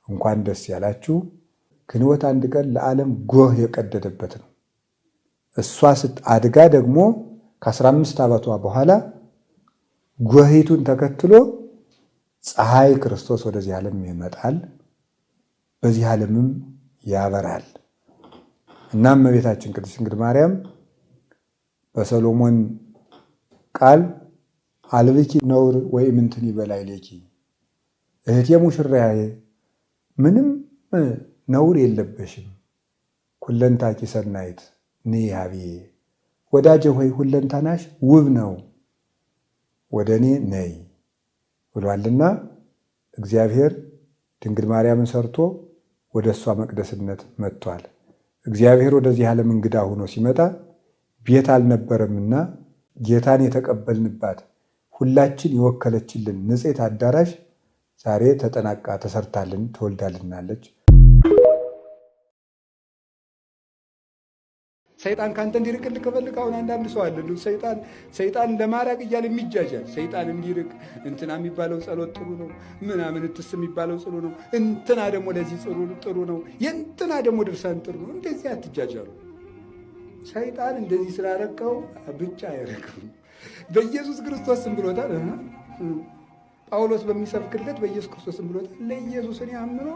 እንኳን ደስ ያላችሁ። ግንቦት አንድ ቀን ለዓለም ጎህ የቀደደበት ነው። እሷ አድጋ ደግሞ ከ15 ዓመቷ በኋላ ጎሂቱን ተከትሎ ፀሐይ ክርስቶስ ወደዚህ ዓለም ይመጣል፣ በዚህ ዓለምም ያበራል። እናም እመቤታችን ቅድስት ድንግል ማርያም በሰሎሞን ቃል አልብኪ ነውር ወኢምንትኒ በላዕሌኪ፣ እህቴ ሙሽራዬ ምንም ነውር የለበሽም፣ ሁለንታኪ ሰናይት ነይ ኀቤየ፣ ወዳጄ ሆይ ሁለንተናሽ ውብ ነው፣ ወደ እኔ ነይ ብሏልና እግዚአብሔር ድንግል ማርያምን ሰርቶ ወደ እሷ መቅደስነት መጥቷል። እግዚአብሔር ወደዚህ ዓለም እንግዳ ሆኖ ሲመጣ ቤት አልነበረምና ጌታን የተቀበልንባት ሁላችን የወከለችልን ንጽሕት አዳራሽ ዛሬ ተጠናቃ ተሰርታልን ተወልዳልናለች። ሰይጣን ካንተ እንዲርቅልህ ከፈልክ አሁን አንዳንድ ሰው አለ ሰይጣን ለማራቅ እያለ የሚጃጃል። ሰይጣን እንዲርቅ እንትና የሚባለው ጸሎት ጥሩ ነው፣ ምናምን እትስ የሚባለው ጥሩ ነው፣ እንትና ደግሞ ለዚህ ጥሩ ነው፣ የእንትና ደግሞ ድርሳን ጥሩ ነው። እንደዚህ አትጃጃሉ። ሰይጣን እንደዚህ ስላረቀው ብቻ አይረቅም። በኢየሱስ ክርስቶስ ስም ብሎታል። ጳውሎስ በሚሰብክለት በኢየሱስ ክርስቶስ ስም ብሎታል። ለኢየሱስን ያምሮ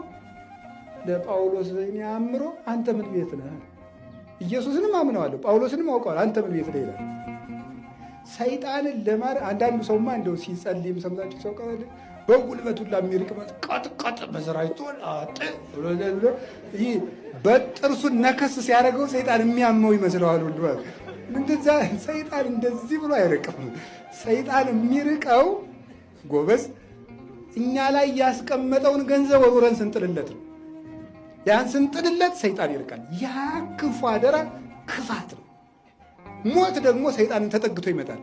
ለጳውሎስን ያምሮ አንተ ምን ቤት ነህ? ኢየሱስንም አምነዋለሁ ጳውሎስንም አውቀዋለሁ፣ አንተ ምን ቤት ነህ ይላል። ሰይጣንን ለማር አንዳንዱ ሰውማ እንደው ሲጸልይም ሰምታችሁ ሰው ቀበል በጉልበቱ ለሚርቅበት ቀጥቀጥ በዘራይቶ አጥ ብሎ ይህ በጥርሱን ነከስ ሲያደርገው ሰይጣን የሚያመው ይመስለዋል ሁሉ። እንደዛ ሰይጣን እንደዚህ ብሎ አይርቅም። ሰይጣን የሚርቀው ጎበዝ እኛ ላይ ያስቀመጠውን ገንዘብ ወርውረን ስንጥልለት ነው። ያን ስንጥልለት ሰይጣን ይርቃል። ያ ክፉ አደራ ክፋት ነው። ሞት ደግሞ ሰይጣንን ተጠግቶ ይመጣል።